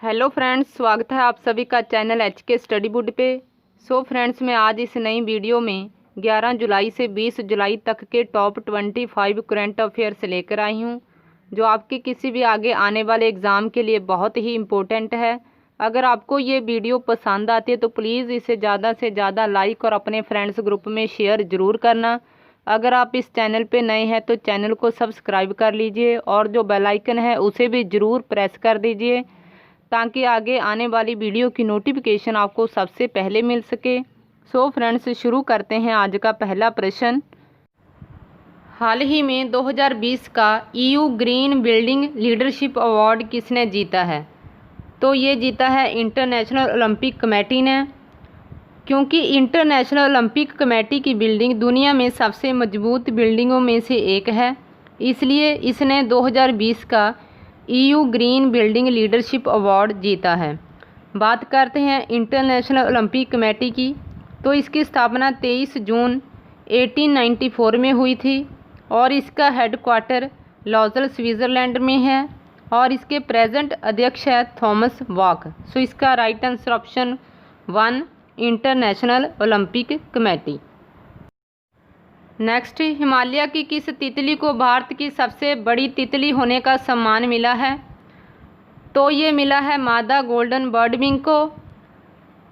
Hello friends, स्वागत है आप सभी का चैनल HK स्टडी बुड पे। फ्रेंड्स, मैं आज इस नई वीडियो में 11 जुलाई से 20 जुलाई तक के टॉप 25 करंट अफेयर्स लेकर आई हूं, जो आपके किसी भी आगे आने वाले एग्ज़ाम के लिए बहुत ही इम्पोर्टेंट है। अगर आपको ये वीडियो पसंद आती है तो प्लीज़ इसे ज़्यादा से ज़्यादा लाइक और अपने फ्रेंड्स ग्रुप में शेयर ज़रूर करना। अगर आप इस चैनल पे नए हैं तो चैनल को सब्सक्राइब कर लीजिए और जो बेल आइकन है उसे भी ज़रूर प्रेस कर दीजिए, ताकि आगे आने वाली वीडियो की नोटिफिकेशन आपको सबसे पहले मिल सके। फ्रेंड्स, शुरू करते हैं आज का पहला प्रश्न। हाल ही में 2020 का EU green building leadership award किसने जीता है? तो ये जीता है इंटरनेशनल ओलंपिक कमेटी ने, क्योंकि इंटरनेशनल ओलंपिक कमेटी की बिल्डिंग दुनिया में सबसे मजबूत बिल्डिंगों में से एक है, इसलिए इसने 2020 का EU green building leadership award जीता है। बात करते हैं इंटरनेशनल ओलंपिक कमेटी की, तो इसकी स्थापना 23 जून 1894 में हुई थी और इसका हेडक्वार्टर लॉजल स्विट्ज़रलैंड में है और इसके प्रेजेंट अध्यक्ष है थॉमस बॉक। इसका right answer option 1 international Olympic committee. Next, Himalaya की किस तितली को भारत की सबसे बड़ी तितली होने का सम्मान मिला है? तो ये मिला है मादा गोल्डन बर्डविंग को।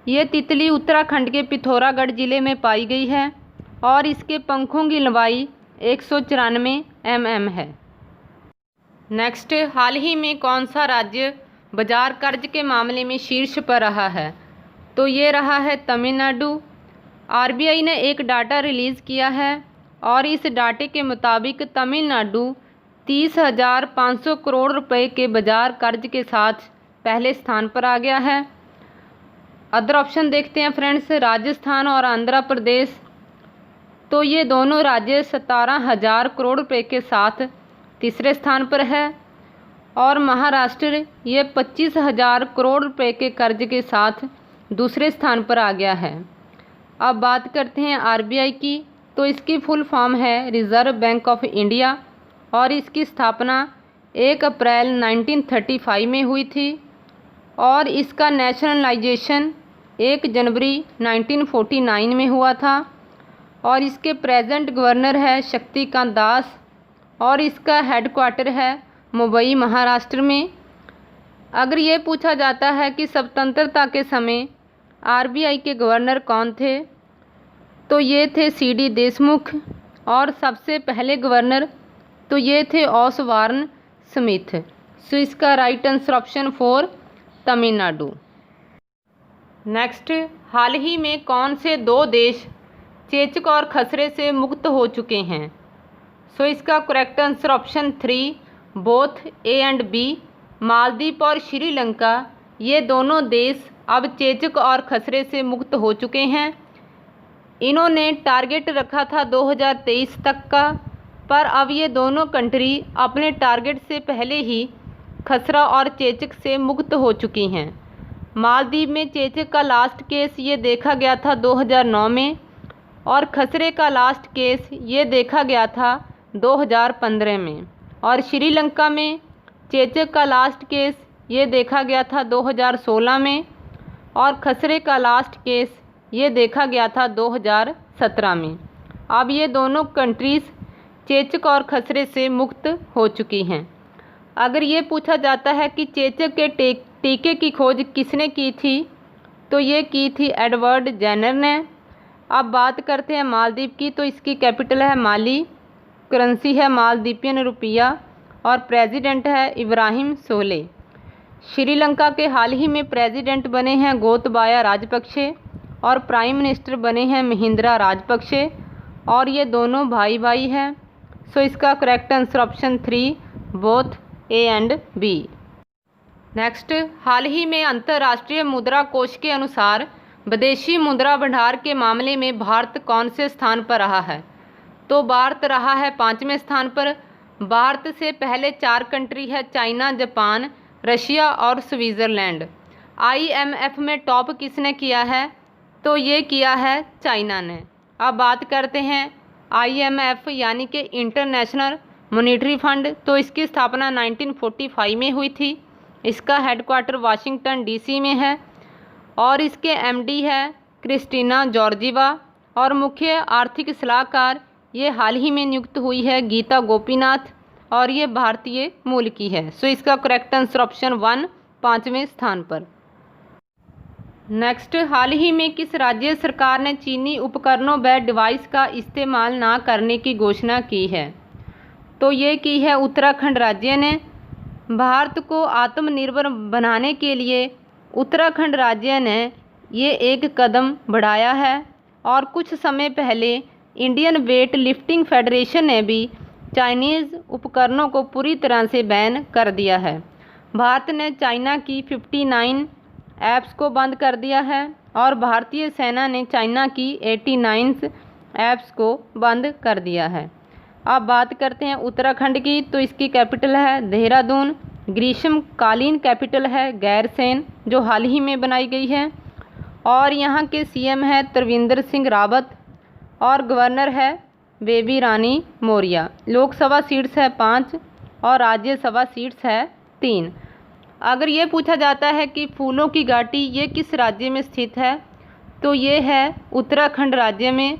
ये तितली उत्तराखंड के पिथौरागढ़ ज़िले में पाई गई है और इसके पंखों की लंबाई 194 mm है। नेक्स्ट, हाल ही में कौन सा राज्य बाजार कर्ज के मामले में शीर्ष पर रहा है? तो ये रहा है तमिलनाडु। RBI ने एक डाटा रिलीज़ किया है और इस डाटे के मुताबिक तमिलनाडु 30,500 करोड़ रुपए के बाजार कर्ज के साथ पहले स्थान पर आ गया है। अदर ऑप्शन देखते हैं फ्रेंड्स, राजस्थान और आंध्र प्रदेश। तो ये दोनों राज्य 17,000 करोड़ रुपए के साथ तीसरे स्थान पर है और महाराष्ट्र ये 25,000 करोड़ रुपए के कर्ज के साथ दूसरे स्थान पर आ गया है। अब बात करते हैं RBI की, तो इसकी फुल फॉर्म है रिज़र्व बैंक ऑफ इंडिया और इसकी स्थापना 1 अप्रैल 1935 में हुई थी और इसका नेशनलाइजेशन 1 जनवरी 1949 में हुआ था और इसके प्रेजेंट गवर्नर है शक्तिकांत दास और इसका हेडक्वार्टर है मुंबई, महाराष्ट्र में। अगर ये पूछा जाता है कि स्वतंत्रता के समय RBI के गवर्नर कौन थे, तो ये थे CD देशमुख और सबसे पहले गवर्नर तो ये थे ऑसवार्न स्मिथ। इसका right answer option 4 Tamil Nadu. Next, हाल ही में कौन से 2 देश चेचक और खसरे से मुक्त हो चुके हैं? इसका correct answer option 3 both A and B। Maldives और श्रीलंका ये दोनों देश अब चेचक और खसरे से मुक्त हो चुके हैं। इन्होंने टारगेट रखा था 2023 तक का, पर अब ये दोनों कंट्री अपने टारगेट से पहले ही खसरा और चेचक से मुक्त हो चुकी हैं। मालदीव में चेचक का लास्ट केस ये देखा गया था 2009 में और खसरे का लास्ट केस ये देखा गया था 2015 में और श्रीलंका में चेचक का लास्ट केस ये देखा गया था 2016 में और खसरे का लास्ट केस ये देखा गया था 2017 में। अब ये दोनों कंट्रीज़ चेचक और खसरे से मुक्त हो चुकी हैं। अगर ये पूछा जाता है कि चेचक के टीके की खोज किसने की थी, तो ये की थी एडवर्ड जेनर ने। अब बात करते हैं मालदीव की, तो इसकी कैपिटल है माली, करेंसी है मालदीपियन रुपया और प्रेसिडेंट है इब्राहिम सोले। श्रीलंका के हाल ही में प्रेसिडेंट बने हैं गोतबाया राजपक्षे और प्राइम मिनिस्टर बने हैं महिंद्रा राजपक्षे और ये दोनों भाई भाई हैं। इसका correct answer option 3 both A and B। Next, हाल ही में अंतर्राष्ट्रीय मुद्रा कोष के अनुसार विदेशी मुद्रा भंडार के मामले में भारत कौन से स्थान पर रहा है? तो भारत रहा है 5वें स्थान पर। भारत से पहले 4 कंट्री है चाइना, जापान, रशिया और स्विट्ज़रलैंड। IMF में टॉप किसने किया है? तो ये किया है चाइना ने। अब बात करते हैं IMF यानी कि इंटरनेशनल मॉनेटरी फंड, तो इसकी स्थापना 1945 में हुई थी इसका हेडक्वार्टर वाशिंगटन डीसी में है और इसके एमडी है क्रिस्टीना जॉर्जीवा और मुख्य आर्थिक सलाहकार ये हाल ही में नियुक्त हुई है गीता गोपीनाथ और ये भारतीय मूल की है। सो इसका करेक्ट आंसर ऑप्शन 1 5वें स्थान पर। नेक्स्ट, हाल ही में किस राज्य सरकार ने चीनी उपकरणों व डिवाइस का इस्तेमाल ना करने की घोषणा की है? तो ये की है उत्तराखंड राज्य ने। भारत को आत्मनिर्भर बनाने के लिए उत्तराखंड राज्य ने ये एक कदम बढ़ाया है और कुछ समय पहले इंडियन वेट लिफ्टिंग फेडरेशन ने भी चाइनीज़ उपकरणों को पूरी तरह से बैन कर दिया है। भारत ने चाइना की 59 ऐप्स को बंद कर दिया है और भारतीय सेना ने चाइना की 89 ऐप्स को बंद कर दिया है। अब बात करते हैं उत्तराखंड की, तो इसकी कैपिटल है देहरादून। ग्रीष्मकालीन कैपिटल है गैरसैंण जो हाल ही में बनाई गई है और यहाँ के सीएम है त्रिवेंद्र सिंह रावत और गवर्नर है बेबी रानी मौर्य। लोकसभा सीट्स है 5 और राज्यसभा सीट्स है 3। अगर ये पूछा जाता है कि फूलों की घाटी ये किस राज्य में स्थित है, तो ये है उत्तराखंड राज्य में।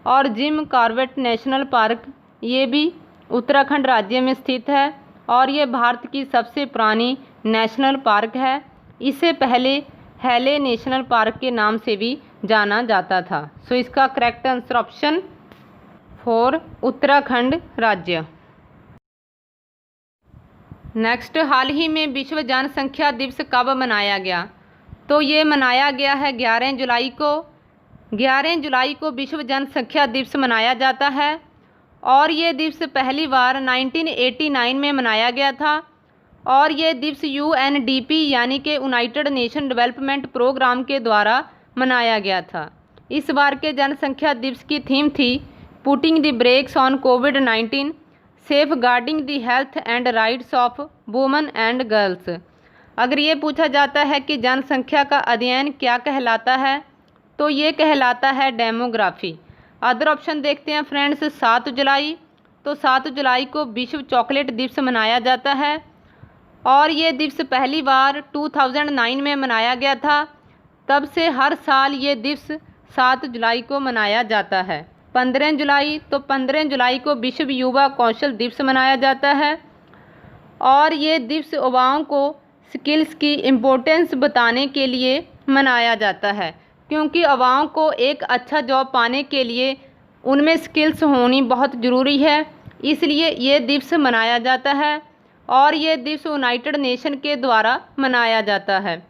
और जिम कॉर्बेट नेशनल पार्क ये भी उत्तराखंड राज्य में स्थित है और ये भारत की सबसे पुरानी नेशनल पार्क है। इसे पहले हैले नेशनल पार्क के नाम से भी जाना जाता था। सो इसका करेक्ट आंसर ऑप्शन 4 उत्तराखंड राज्य। नेक्स्ट, हाल ही में विश्व जनसंख्या दिवस कब मनाया गया? तो ये मनाया गया है 11 जुलाई को। 11 जुलाई को विश्व जनसंख्या दिवस मनाया जाता है और ये दिवस पहली बार 1989 में मनाया गया था और ये दिवस UNDP यानी कि यूनाइटेड नेशन डेवलपमेंट प्रोग्राम के द्वारा मनाया गया था। इस बार के जनसंख्या दिवस की थीम थी पुटिंग द ब्रेक्स ऑन कोविड-19 safeguarding the health and rights of women and girls. अगर ये पूछा जाता है कि जनसंख्या का अध्ययन क्या कहलाता है, तो ये कहलाता है डेमोग्राफी। अदर ऑप्शन देखते हैं फ्रेंड्स। 7 जुलाई, तो 7 जुलाई को विश्व चॉकलेट दिवस मनाया जाता है और ये दिवस पहली बार 2009 में मनाया गया था। तब से हर साल ये दिवस 7 जुलाई को मनाया जाता है। 15 जुलाई, तो 15 जुलाई को विश्व युवा कौशल दिवस मनाया जाता है और ये दिवस युवाओं को स्किल्स की इम्पोर्टेंस बताने के लिए मनाया जाता है, क्योंकि युवाओं को एक अच्छा जॉब पाने के लिए उनमें स्किल्स होनी बहुत ज़रूरी है, इसलिए ये दिवस मनाया जाता है और ये दिवस यूनाइटेड नेशन के द्वारा मनाया जाता है।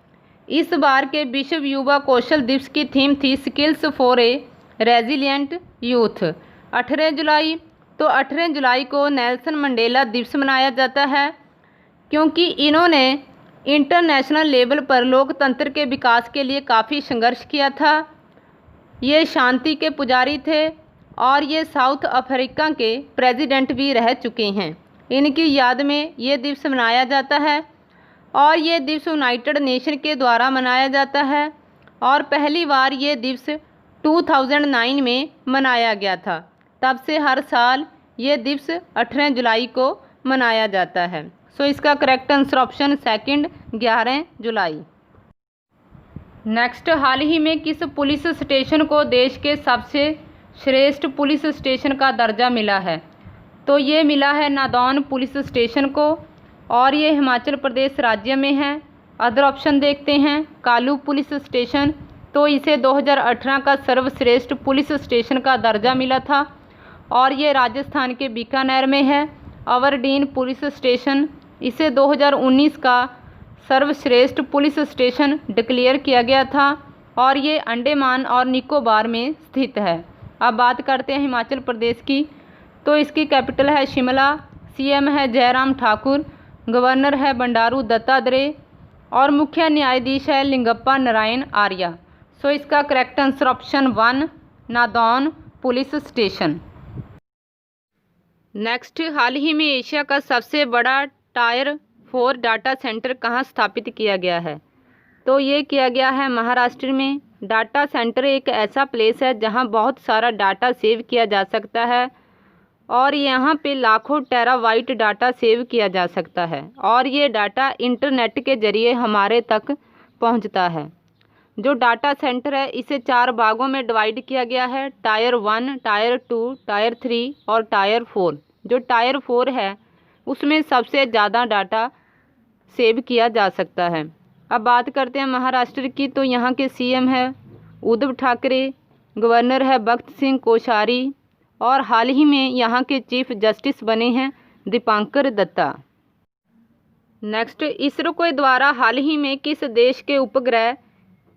इस बार के विश्व युवा कौशल दिवस की थीम थी skills for a resilient youth. 18 जुलाई, तो 18 जुलाई को नेल्सन मंडेला दिवस मनाया जाता है, क्योंकि इन्होंने इंटरनेशनल लेवल पर लोकतंत्र के विकास के लिए काफ़ी संघर्ष किया था। ये शांति के पुजारी थे और ये साउथ अफ्रीका के प्रेसिडेंट भी रह चुके हैं। इनकी याद में ये दिवस मनाया जाता है और ये दिवस यूनाइटेड नेशन के द्वारा मनाया जाता है और पहली बार ये दिवस 2009 में मनाया गया था। तब से हर साल ये दिवस 18 जुलाई को मनाया जाता है। सो इसका करेक्ट आंसर ऑप्शन 2 11 जुलाई। नेक्स्ट, हाल ही में किस पुलिस स्टेशन को देश के सबसे श्रेष्ठ पुलिस स्टेशन का दर्जा मिला है? तो ये मिला है नादौन पुलिस स्टेशन को और ये हिमाचल प्रदेश राज्य में है। अदर ऑप्शन देखते हैं। कालू पुलिस स्टेशन, तो इसे 2018 का सर्वश्रेष्ठ पुलिस स्टेशन का दर्जा मिला था और ये राजस्थान के बीकानेर में है। अवरडीन पुलिस स्टेशन, इसे 2019 का सर्वश्रेष्ठ पुलिस स्टेशन डिक्लेयर किया गया था और ये अंडमान और निकोबार में स्थित है। अब बात करते हैं हिमाचल प्रदेश की, तो इसकी कैपिटल है शिमला, सीएम है जयराम ठाकुर, गवर्नर है बंडारू दत्तात्रेय और मुख्य न्यायाधीश है लिंगप्पा नारायण आर्या। सो इसका correct answer option 1 Nadaun police station. Next, हाल ही में एशिया का सबसे बड़ा टायर 4 डाटा सेंटर कहाँ स्थापित किया गया है? तो ये किया गया है महाराष्ट्र में। डाटा सेंटर एक ऐसा प्लेस है जहाँ बहुत सारा डाटा सेव किया जा सकता है और यहाँ पे लाखों टेराबाइट डाटा सेव किया जा सकता है और ये डाटा इंटरनेट के ज़रिए हमारे तक पहुँचता है। जो डाटा सेंटर है इसे 4 भागों में डिवाइड किया गया है, टायर 1, टायर 2, टायर 3 और टायर 4। जो टायर 4 है उसमें सबसे ज़्यादा डाटा सेव किया जा सकता है। अब बात करते हैं महाराष्ट्र की, तो यहाँ के सीएम है उद्धव ठाकरे, गवर्नर है भगत सिंह कोश्यारी और हाल ही में यहाँ के चीफ जस्टिस बने हैं दीपांकर दत्ता। नेक्स्ट, इसरो के द्वारा हाल ही में किस देश के उपग्रह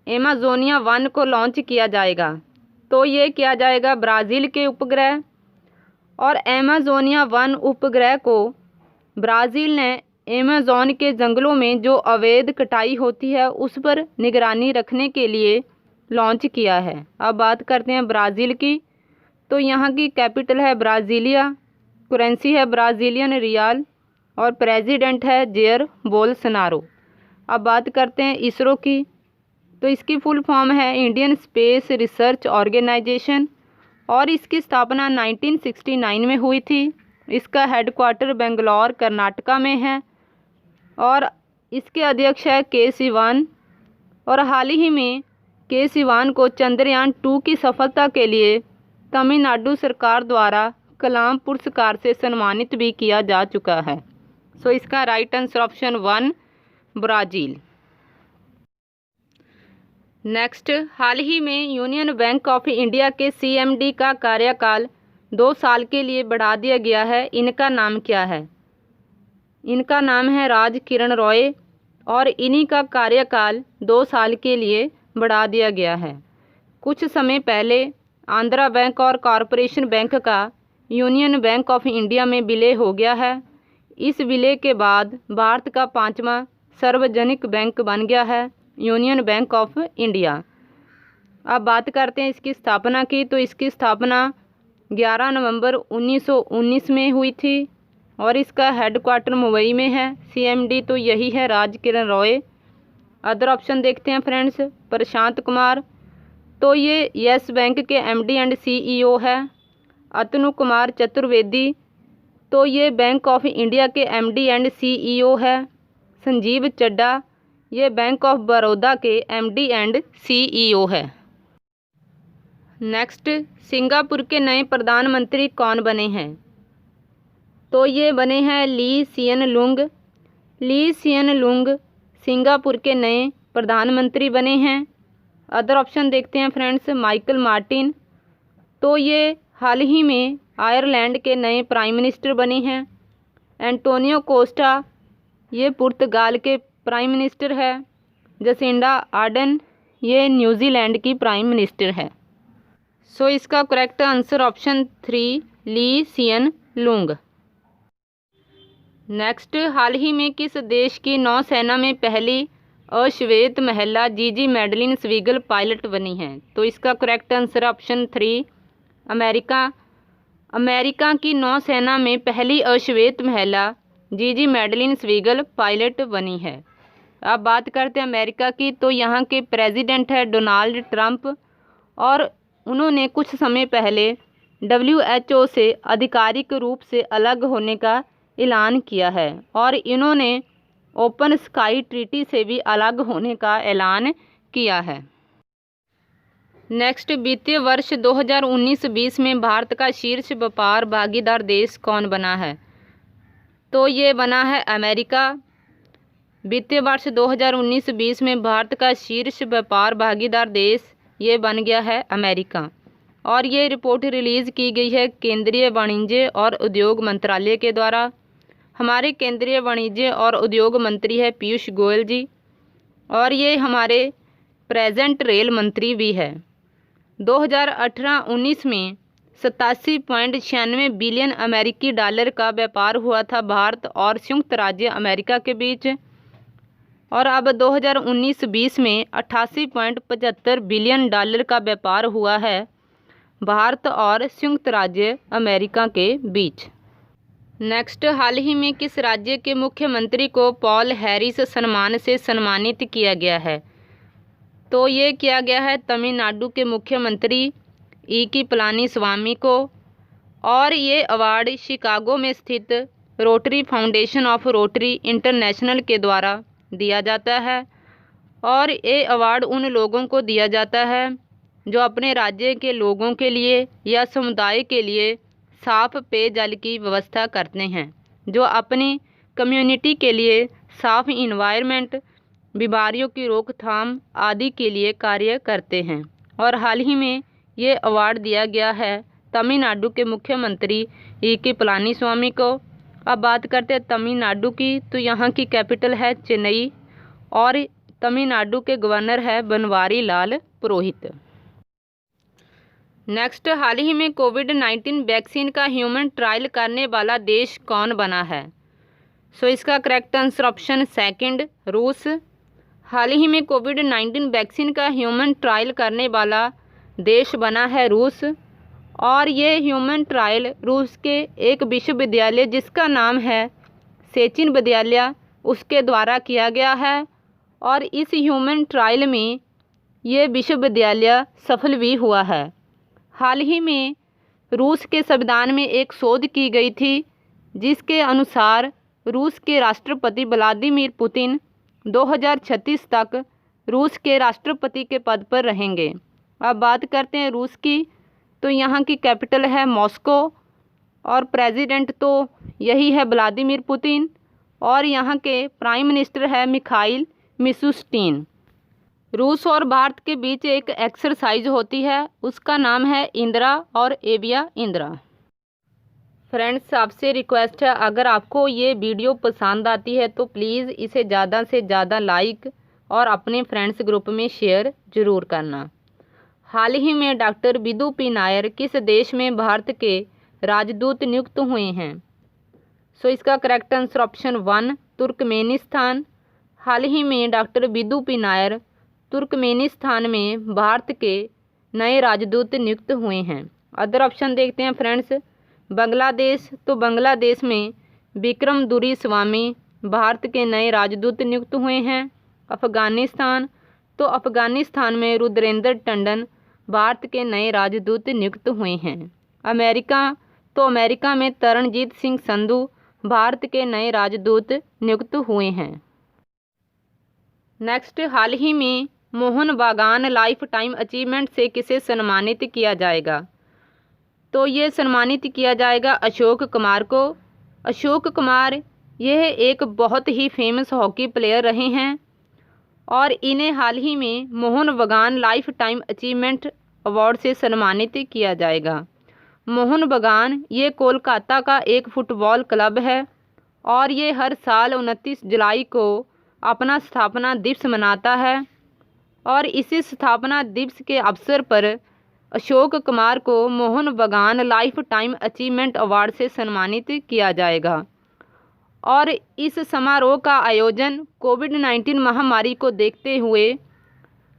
एमाजोनिया 1 को लॉन्च किया जाएगा? तो ये किया जाएगा ब्राज़ील के उपग्रह। और एमाजोनिया 1 उपग्रह को ब्राज़ील ने अमेज़न के जंगलों में जो अवैध कटाई होती है उस पर निगरानी रखने के लिए लॉन्च किया है। अब बात करते हैं ब्राज़ील की, तो यहाँ की कैपिटल है ब्राज़ीलिया, करेंसी है ब्राज़ीलियन रियाल और प्रेसिडेंट है जेयर बोल्सोनारो। अब बात करते हैं इसरो की, तो इसकी फुल फॉर्म है इंडियन स्पेस रिसर्च ऑर्गेनाइजेशन और इसकी स्थापना 1969 में हुई थी। इसका हेडक्वार्टर बेंगलोर कर्नाटका में है और इसके अध्यक्ष है के सिवान। और हाल ही में के सिवान को चंद्रयान 2 की सफलता के लिए तमिलनाडु सरकार द्वारा कलाम पुरस्कार से सम्मानित भी किया जा चुका है। सो इसका right answer option 1 Brazil. Next, हाल ही में यूनियन बैंक ऑफ इंडिया के सीएमडी का कार्यकाल 2 साल के लिए बढ़ा दिया गया है। इनका नाम क्या है? इनका नाम है राज किरण रॉय और इन्हीं का कार्यकाल 2 साल के लिए बढ़ा दिया गया है। कुछ समय पहले आंध्रा बैंक और कॉरपोरेशन बैंक का यूनियन बैंक ऑफ इंडिया में विलय हो गया है। इस विलय के बाद भारत का 5वां सार्वजनिक बैंक बन गया है यूनियन बैंक ऑफ इंडिया। अब बात करते हैं इसकी स्थापना की, तो इसकी स्थापना 11 नवंबर 1919 में हुई थी और इसका हेडक्वार्टर मुंबई में है। सीएमडी तो यही है राज किरण रॉय। अदर ऑप्शन देखते हैं फ्रेंड्स, प्रशांत कुमार, तो ये यस बैंक के एमडी एंड सीईओ है। अतनु कुमार चतुर्वेदी, तो ये बैंक ऑफ इंडिया के एमडी एंड सीईओ है। संजीव चड्ढा, ये बैंक ऑफ बड़ौदा के एमडी एंड सीईओ है। नेक्स्ट, सिंगापुर के नए प्रधानमंत्री कौन बने हैं? तो ये बने हैं ली सियन लुंग। ली सियन लुंग सिंगापुर के नए प्रधानमंत्री बने हैं। अदर ऑप्शन देखते हैं फ्रेंड्स, माइकल मार्टिन, तो ये हाल ही में आयरलैंड के नए प्राइम मिनिस्टर बने हैं। एंटोनियो कोस्टा, ये पुर्तगाल के प्राइम मिनिस्टर है। जसिंडा आर्डन, ये न्यूजीलैंड की प्राइम मिनिस्टर है। सो इसका करेक्ट आंसर ऑप्शन 3 ली सियन लुंग। नेक्स्ट, हाल ही में किस देश की नौसेना में पहली अश्वेत महिला जीजी मैडलिन स्वीगल पायलट बनी है? तो इसका correct answer option 3 America. America की नौसेना में पहली अश्वेत महिला जीजी मैडलिन स्वीगल पायलट बनी है। अब बात करते हैं अमेरिका की, तो यहाँ के प्रेसिडेंट है डोनाल्ड ट्रंप और उन्होंने कुछ समय पहले WHO से आधिकारिक रूप से अलग होने का ऐलान किया है और इन्होंने ओपन स्काई ट्रीटी से भी अलग होने का ऐलान किया है। नेक्स्ट, वित्तीय वर्ष 2019-20 में भारत का शीर्ष व्यापार भागीदार देश कौन बना है? तो ये बना है अमेरिका। वित्तीय वर्ष 2019-20 में भारत का शीर्ष व्यापार भागीदार देश ये बन गया है अमेरिका और ये रिपोर्ट रिलीज़ की गई है केंद्रीय वाणिज्य और उद्योग मंत्रालय के द्वारा। हमारे केंद्रीय वाणिज्य और उद्योग मंत्री है पीयूष गोयल जी और ये हमारे प्रेजेंट रेल मंत्री भी है। 2018-19 में 87.96 बिलियन अमेरिकी डॉलर का व्यापार हुआ था भारत और संयुक्त राज्य अमेरिका के बीच और अब 2019-20 में 88.75 बिलियन डॉलर का व्यापार हुआ है भारत और संयुक्त राज्य अमेरिका के बीच। नेक्स्ट, हाल ही में किस राज्य के मुख्यमंत्री को पॉल हैरिस सम्मान से सम्मानित किया गया है? तो ये किया गया है तमिलनाडु के मुख्यमंत्री ई की पलानीस्वामी को और ये अवार्ड शिकागो में स्थित rotary foundation of rotary international के द्वारा दिया जाता है। और ये अवार्ड उन लोगों को दिया जाता है जो अपने राज्य के लोगों के लिए या समुदाय के लिए साफ पेयजल की व्यवस्था करते हैं, जो अपनी कम्युनिटी के लिए साफ इन्वायरमेंट, बीमारियों की रोकथाम आदि के लिए कार्य करते हैं। और हाल ही में ये अवार्ड दिया गया है तमिलनाडु के मुख्यमंत्री E.K. पलानीस्वामी को। अब बात करते हैं तमिलनाडु की, तो यहाँ की कैपिटल है चेन्नई और तमिलनाडु के गवर्नर है बनवारी लाल पुरोहित। नेक्स्ट, हाल ही में कोविड-19 वैक्सीन का ह्यूमन ट्रायल करने वाला देश कौन बना है? सो इसका करेक्ट आंसर ऑप्शन सेकंड, रूस। हाल ही में कोविड-19 वैक्सीन का ह्यूमन ट्रायल करने वाला देश बना है रूस। और ये ह्यूमन ट्रायल रूस के एक विश्वविद्यालय जिसका नाम है सेचिन विद्यालय, उसके द्वारा किया गया है। और इस ह्यूमन ट्रायल में ये विश्वविद्यालय सफल भी हुआ है। हाल ही में रूस के संविधान में एक शोध की गई थी जिसके अनुसार रूस के राष्ट्रपति व्लादिमीर पुतिन 2036 तक रूस के राष्ट्रपति के पद पर रहेंगे। अब बात करते हैं रूस की, तो यहाँ की कैपिटल है मॉस्को और प्रेसिडेंट तो यही है व्लादिमीर पुतिन और यहाँ के प्राइम मिनिस्टर है मिखाइल मिशुस्टिन। रूस और भारत के बीच एक एक्सरसाइज होती है, उसका नाम है इंदिरा और एविया इंदिरा। फ्रेंड्स, आपसे रिक्वेस्ट है, अगर आपको ये वीडियो पसंद आती है तो प्लीज़ इसे ज़्यादा से ज़्यादा लाइक और अपने फ्रेंड्स ग्रुप में शेयर ज़रूर करना। हाल ही में डॉक्टर बिदु पी नायर किस देश में भारत के राजदूत नियुक्त हुए हैं? सो इसका करेक्ट आंसर ऑप्शन 1, तुर्कमेनिस्तान। हाल ही में doctor Bidu P Nair Turkmenistan में भारत के नए राजदूत नियुक्त हुए हैं। अदर ऑप्शन देखते हैं फ्रेंड्स। बांग्लादेश, तो बांग्लादेश में विक्रम दुरी स्वामी भारत के नए राजदूत नियुक्त हुए हैं। अफ़गानिस्तान, तो अफ़गानिस्तान में रुद्रेंद्र टंडन भारत के नए राजदूत नियुक्त हुए हैं। अमेरिका, तो अमेरिका में तरनजीत सिंह संधू भारत के नए राजदूत नियुक्त हुए हैं। नेक्स्ट, हाल ही में मोहन बागान लाइफ टाइम अचीवमेंट से किसे सम्मानित किया जाएगा? तो ये सम्मानित किया जाएगा अशोक कुमार को। अशोक कुमार यह एक बहुत ही फेमस हॉकी प्लेयर रहे हैं और इन्हें हाल ही में मोहन बागान लाइफ टाइम अचीवमेंट अवार्ड से सम्मानित किया जाएगा। मोहन बागान ये कोलकाता का एक फुटबॉल क्लब है और ये हर साल 29 जुलाई को अपना स्थापना दिवस मनाता है और इसी स्थापना दिवस के अवसर पर अशोक कुमार को मोहन बागान लाइफ टाइम अचीवमेंट अवार्ड से सम्मानित किया जाएगा। और इस समारोह का आयोजन कोविड-19 महामारी को देखते हुए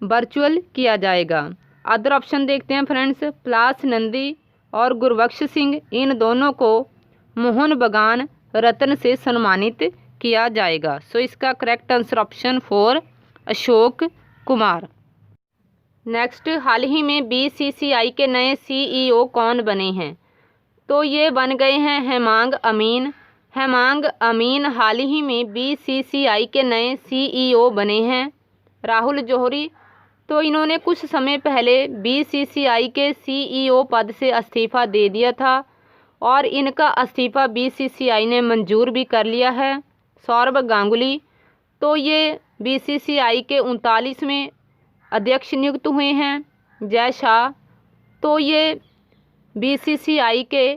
वर्चुअल किया जाएगा। अदर ऑप्शन देखते हैं फ्रेंड्स। पलाश नंदी और गुरबख्श सिंह, इन दोनों को मोहन बागान रत्न से सम्मानित किया जाएगा। सो इसका correct answer option 4, Ashok Kumar. Next, हाल ही में BCCI के नए CEO कौन बने हैं? तो ये बन गए हैं हेमांग अमीन। हेमांग अमीन हाल ही में BCCI के नए CEO बने हैं। राहुल जौहरी, तो इन्होंने कुछ समय पहले BCCI के CEO पद से इस्तीफ़ा दे दिया था और इनका इस्तीफ़ा BCCI ने मंजूर भी कर लिया है। सौरभ गांगुली, तो ये BCCI के 39वें अध्यक्ष नियुक्त हुए हैं। जय शाह, तो ये BCCI के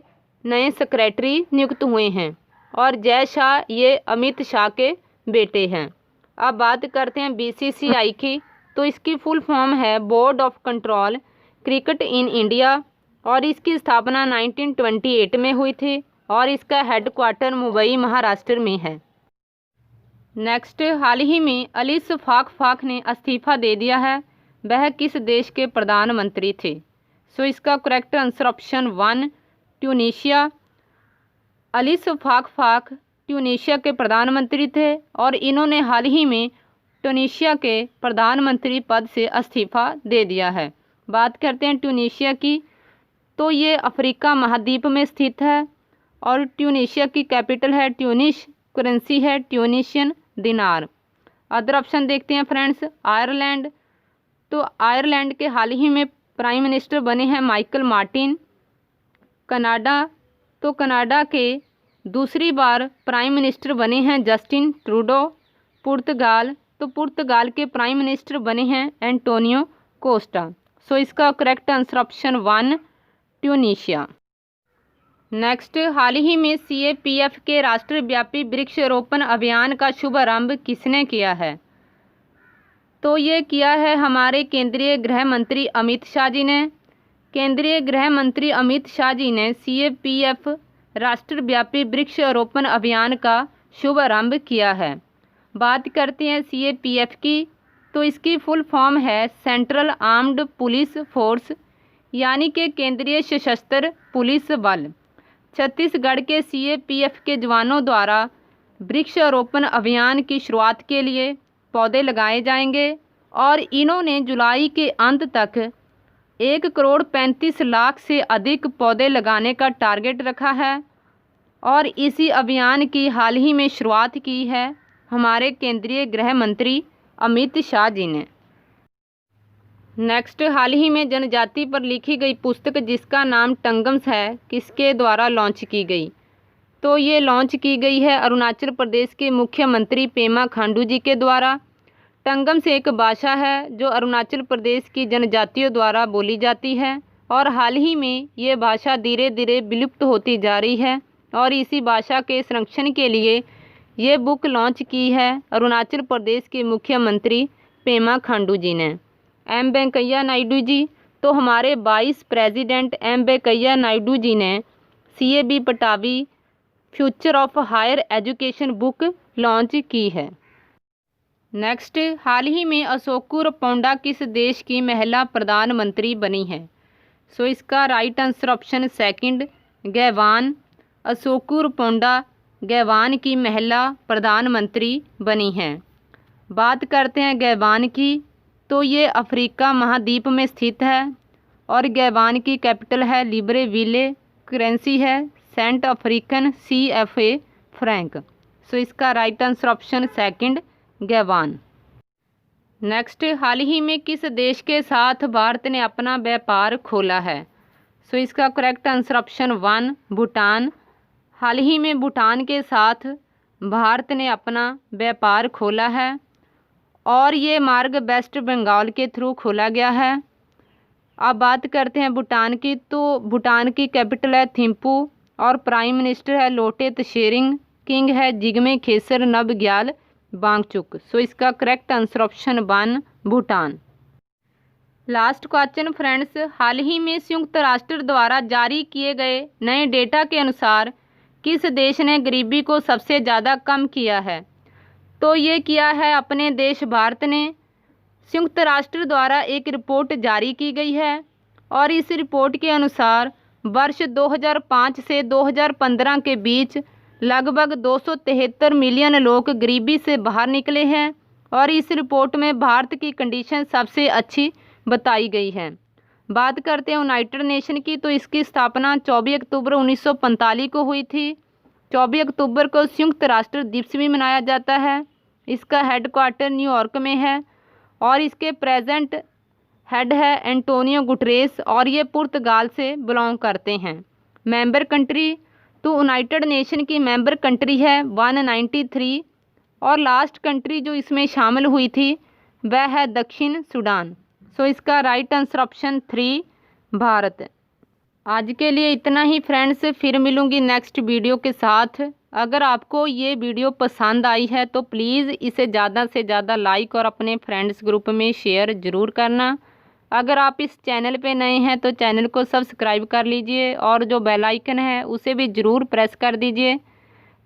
नए सेक्रेटरी नियुक्त हुए हैं और जय शाह ये अमित शाह के बेटे हैं। अब बात करते हैं BCCI की, तो इसकी फुल फॉर्म है board of control cricket in India और इसकी स्थापना 1928 में हुई थी और इसका हेडक्वार्टर मुंबई महाराष्ट्र में है। नेक्स्ट, हाल ही में अलीस फाख ने इस्तीफ़ा दे दिया है। वह किस देश के प्रधानमंत्री थे? सो इसका करेक्ट आंसर ऑप्शन 1, ट्यूनीशिया। अलीस फाख ट्यूनीशिया के प्रधानमंत्री थे और इन्होंने हाल ही में ट्यूनीशिया के प्रधानमंत्री पद से इस्तीफ़ा दे दिया है। बात करते हैं ट्यूनीशिया की, तो ये अफ्रीका महाद्वीप में स्थित है। और ट्यूनीशिया की कैपिटल है ट्यूनिस, करेंसी है ट्यूनीशियन दिनार। अदर ऑप्शन देखते हैं फ्रेंड्स। आयरलैंड, तो आयरलैंड के हाल ही में प्राइम मिनिस्टर बने हैं माइकल मार्टिन। कनाडा, तो कनाडा के दूसरी बार प्राइम मिनिस्टर बने हैं जस्टिन ट्रूडो। पुर्तगाल, तो पुर्तगाल के प्राइम मिनिस्टर बने हैं एंटोनियो कोस्टा। सो इसका correct answer option 1 Tunisia. Next, हाल ही में CAPF के राष्ट्रव्यापी वृक्षारोपण अभियान का शुभारंभ किसने किया है? तो ये किया है हमारे केंद्रीय गृह मंत्री अमित शाह जी ने। केंद्रीय गृह मंत्री अमित शाह जी ने CAPF राष्ट्रव्यापी वृक्षारोपण अभियान का शुभारंभ किया है। बात करते हैं CAPF की, तो इसकी फुल फॉर्म है सेंट्रल आर्म्ड पुलिस फोर्स, यानी कि केंद्रीय सशस्त्र पुलिस बल। छत्तीसगढ़ के CAPF के जवानों द्वारा वृक्षारोपण अभियान की शुरुआत के लिए पौधे लगाए जाएंगे और इन्होंने जुलाई के अंत तक 1,35,00,000 से अधिक पौधे लगाने का टारगेट रखा है। और इसी अभियान की हाल ही में शुरुआत की है हमारे केंद्रीय गृह मंत्री अमित शाह जी ने। नेक्स्ट, हाल ही में जनजाति पर लिखी गई पुस्तक जिसका नाम टंगम्स है, किसके द्वारा लॉन्च की गई? तो ये लॉन्च की गई है अरुणाचल प्रदेश के मुख्यमंत्री पेमा खांडू जी के द्वारा। टंगम्स एक भाषा है जो अरुणाचल प्रदेश की जनजातियों द्वारा बोली जाती है और हाल ही में ये भाषा धीरे धीरे विलुप्त होती जा रही है। और इसी भाषा के संरक्षण के लिए ये बुक लॉन्च की है अरुणाचल प्रदेश के मुख्यमंत्री पेमा खांडू जी ने। एम वेंकैया नायडू जी, तो हमारे vice president M Venkaiah Naidu ji ने CAB पटावी future of higher education book launch की है। नेक्स्ट, हाल ही में अशोकू रपोंडा किस देश की महिला प्रधानमंत्री बनी है? सो इसका राइट आंसर ऑप्शन 2 गैवान। अशोकू रपोंडा गैवान की महिला प्रधानमंत्री बनी हैं। बात करते हैं गैवान की, तो ये अफ्रीका महाद्वीप में स्थित है और गैवान की कैपिटल है लिब्रेविले, करेंसी है सेंट अफ्रीकन CFA फ्रैंक। सो इसका राइट आंसर ऑप्शन 2 गैवान। नेक्स्ट, हाल ही में किस देश के साथ भारत ने अपना व्यापार खोला है? सो इसका करेक्ट आंसर ऑप्शन 1 भूटान। हाल ही में भूटान के साथ भारत ने अपना व्यापार खोला है और ये मार्ग वेस्ट बंगाल के थ्रू खोला गया है। अब बात करते हैं भूटान की, तो भूटान की कैपिटल है थिम्पू और प्राइम मिनिस्टर है लोटे त्शेरिंग, किंग है जिग्मे खेसर नबग्याल वांगचुक। सो इसका correct answer option 1 Bhutan. Last question friends, हाल ही में संयुक्त राष्ट्र द्वारा जारी किए गए नए डेटा के अनुसार किस देश ने गरीबी को सबसे ज़्यादा कम किया है? तो ये किया है अपने देश भारत ने। संयुक्त राष्ट्र द्वारा एक रिपोर्ट जारी की गई है और इस रिपोर्ट के अनुसार वर्ष 2005 से 2015 के बीच लगभग 273 मिलियन लोग गरीबी से बाहर निकले हैं और इस रिपोर्ट में भारत की कंडीशन सबसे अच्छी बताई गई है। बात करते हैं यूनाइटेड नेशन की, तो इसकी स्थापना 24 अक्टूबर 1945 को हुई थी। 24 अक्टूबर को संयुक्त राष्ट्र दिवस भी मनाया जाता है। इसका हेडक्वार्टर न्यूयॉर्क में है और इसके प्रेजेंट हेड है एंटोनियो गुटरेस और ये पुर्तगाल से बिलोंग करते हैं। मेंबर कंट्री, तो यूनाइटेड नेशन की मेंबर कंट्री है 193 और लास्ट कंट्री जो इसमें शामिल हुई थी वह है दक्षिण सूडान। सो इसका राइट आंसर ऑप्शन 3 भारत। आज के लिए इतना ही फ्रेंड्स, फिर मिलूंगी नेक्स्ट वीडियो के साथ। अगर आपको ये वीडियो पसंद आई है तो प्लीज़ इसे ज़्यादा से ज़्यादा लाइक और अपने फ्रेंड्स ग्रुप में शेयर ज़रूर करना। अगर आप इस चैनल पे नए हैं तो चैनल को सब्सक्राइब कर लीजिए और जो बेल आइकन है उसे भी ज़रूर प्रेस कर दीजिए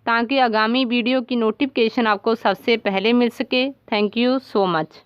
ताकि आगामी वीडियो की नोटिफिकेशन आपको सबसे पहले मिल सके। Thank you so much.